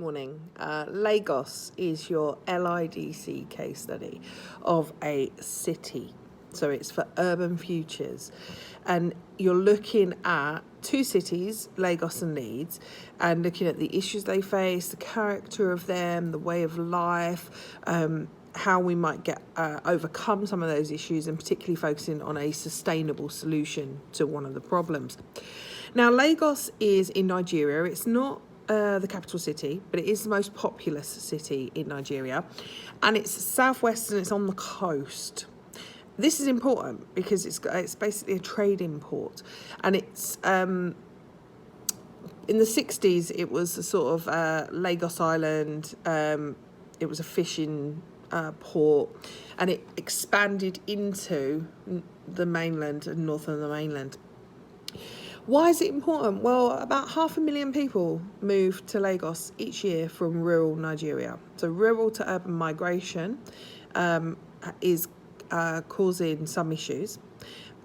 Morning. Lagos is your LIDC case study of a city. So it's for urban futures. And you're looking at two cities, Lagos and Leeds, and looking at the issues they face, the character of them, the way of life, how we might get overcome some of those issues, and particularly focusing on a sustainable solution to one of the problems. Now, Lagos is in Nigeria. It's not the capital city, but it is the most populous city in Nigeria, and it's southwest and it's on the coast. This is important because it's basically a trading port, and it's in the 60s it was a sort of Lagos Island. It was a fishing port, and it expanded into the mainland and north of the mainland. Why is it important? Well, about 500,000 people move to Lagos each year from rural Nigeria. So rural to urban migration is causing some issues,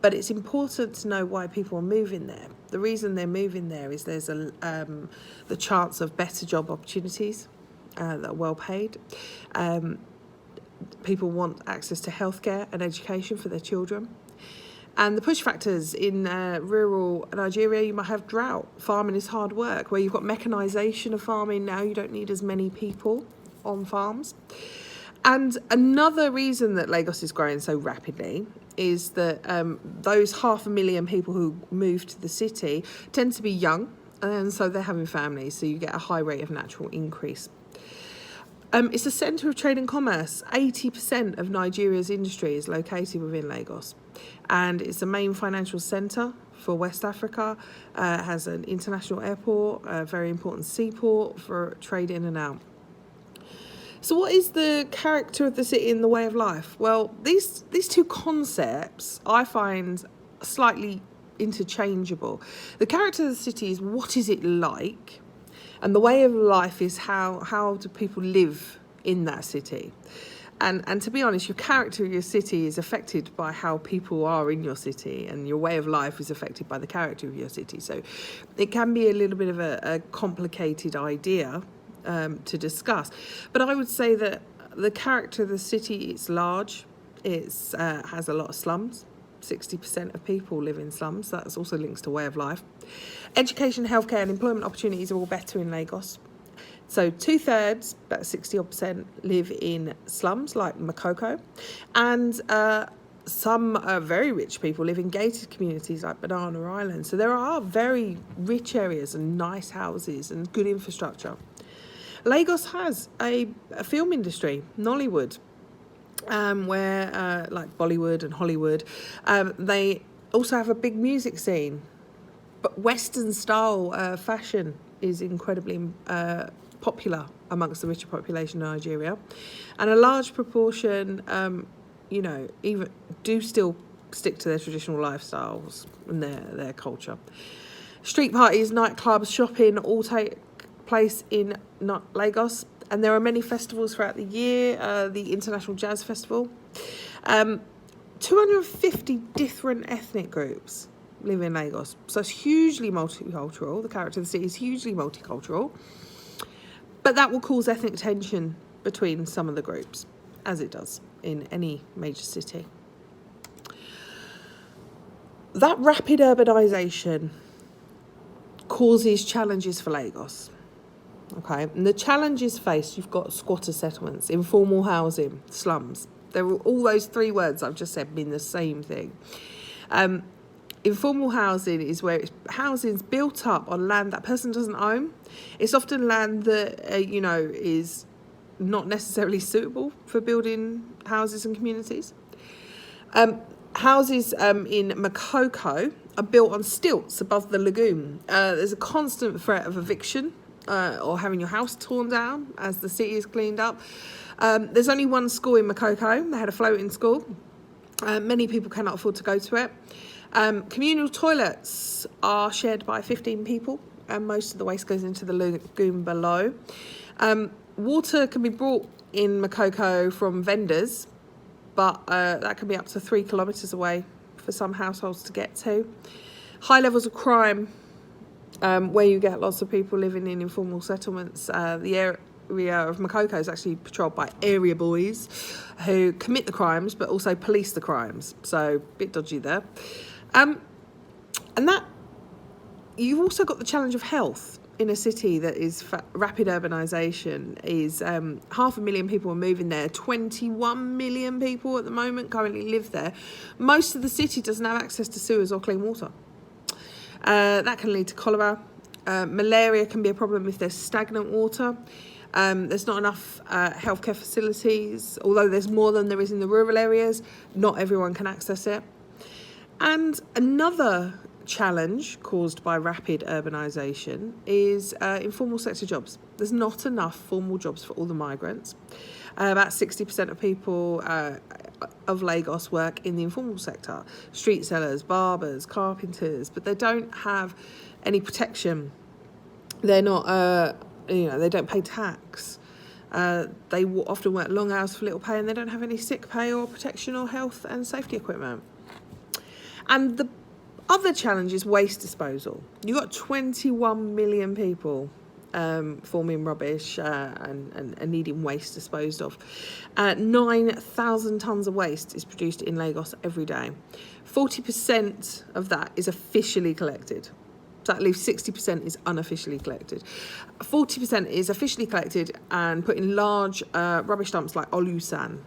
but it's important to know why people are moving there. The reason they're moving there is there's the chance of better job opportunities that are well paid. People want access to healthcare and education for their children. And the push factors in rural Nigeria, you might have drought. Farming is hard work. Where you've got mechanisation of farming now, you don't need as many people on farms. And another reason that Lagos is growing so rapidly is that those 500,000 people who move to the city tend to be young, and so they're having families, so you get a high rate of natural increase. It's a centre of trade and commerce. 80% of Nigeria's industry is located within Lagos, and it's the main financial centre for West Africa. It has an international airport, a very important seaport for trade in and out. So what is the character of the city and the way of life? Well, these two concepts I find slightly interchangeable. The character of the city is what is it like, and the way of life is how do people live in that city. And to be honest, your character of your city is affected by how people are in your city, and your way of life is affected by the character of your city. So it can be a little bit of a complicated idea to discuss. But I would say that the character of the city, it's large, it's has a lot of slums. 60% of people live in slums. That also links to way of life. Education, healthcare and employment opportunities are all better in Lagos. So 2/3, about 60% live in slums like Makoko, and some very rich people live in gated communities like Banana Island. So there are very rich areas and nice houses and good infrastructure. Lagos has a film industry, Nollywood, where like Bollywood and Hollywood, they also have a big music scene. But Western style fashion is incredibly popular amongst the richer population of Nigeria, and a large proportion, even do still stick to their traditional lifestyles and their culture. Street parties, nightclubs, shopping all take place in Lagos, and there are many festivals throughout the year. The International Jazz Festival. 250 different ethnic groups live in Lagos, so it's hugely multicultural. The character of the city is hugely multicultural, but that will cause ethnic tension between some of the groups, as it does in any major city. That rapid urbanisation causes challenges for Lagos. Okay, and the challenges faced, you've got squatter settlements, informal housing, slums. All those three words I've just said mean the same thing. Informal housing is where housing's built up on land that person doesn't own. It's often land that is not necessarily suitable for building houses and communities. Houses in Makoko are built on stilts above the lagoon. There's a constant threat of eviction or having your house torn down as the city is cleaned up. There's only one school in Makoko. They had a floating school. Many people cannot afford to go to it. Communal toilets are shared by 15 people, and most of the waste goes into the lagoon below. Water can be brought in Makoko from vendors, but that can be up to 3 kilometres away for some households to get to. High levels of crime where you get lots of people living in informal settlements. The area of Makoko is actually patrolled by area boys who commit the crimes but also police the crimes. So, a bit dodgy there. And that, you've also got the challenge of health in a city that is rapid urbanisation. Is 500,000 people are moving there. 21 million people at the moment currently live there. Most of the city doesn't have access to sewers or clean water. That can lead to cholera. Malaria can be a problem if there's stagnant water. There's not enough healthcare facilities. Although there's more than there is in the rural areas, not everyone can access it. And another challenge caused by rapid urbanisation is informal sector jobs. There's not enough formal jobs for all the migrants. About 60% of people of Lagos work in the informal sector. Street sellers, barbers, carpenters, but they don't have any protection. They're not, they don't pay tax. They often work long hours for little pay, and they don't have any sick pay or protection or health and safety equipment. And the other challenge is waste disposal. You've got 21 million people forming rubbish and needing waste disposed of. 9,000 tonnes of waste is produced in Lagos every day. 40% of that is officially collected. So that leaves 60% is unofficially collected. 40% is officially collected and put in large rubbish dumps like Olusosan.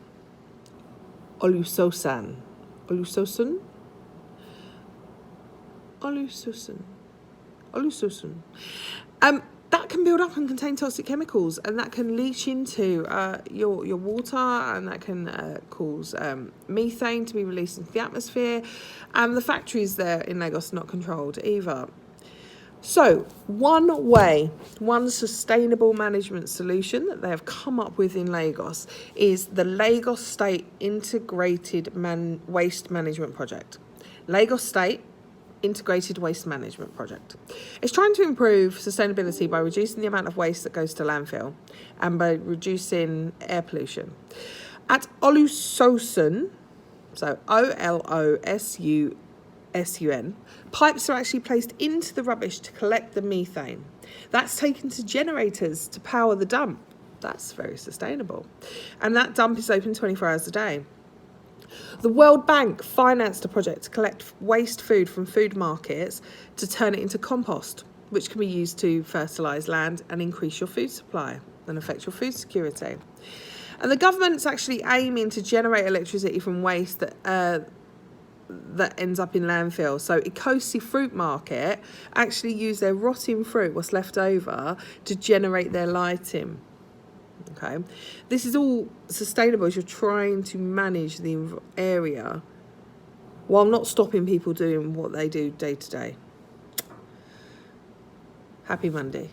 That can build up and contain toxic chemicals, and that can leach into your water, and that can cause methane to be released into the atmosphere. And the factories there in Lagos are not controlled either. So one sustainable management solution that they have come up with in Lagos is the Lagos State Integrated Waste Management Project. Lagos State Integrated Waste Management Project. It's trying to improve sustainability by reducing the amount of waste that goes to landfill and by reducing air pollution. At Olusosan, so Olosusun, pipes are actually placed into the rubbish to collect the methane. That's taken to generators to power the dump. That's very sustainable. And that dump is open 24 hours a day. The World Bank financed a project to collect waste food from food markets to turn it into compost, which can be used to fertilise land and increase your food supply and affect your food security. And the government's actually aiming to generate electricity from waste that ends up in landfill. So Ikosi Fruit Market actually use their rotting fruit, what's left over, to generate their lighting. Okay, this is all sustainable as you're trying to manage the area while not stopping people doing what they do day to day. Happy Monday.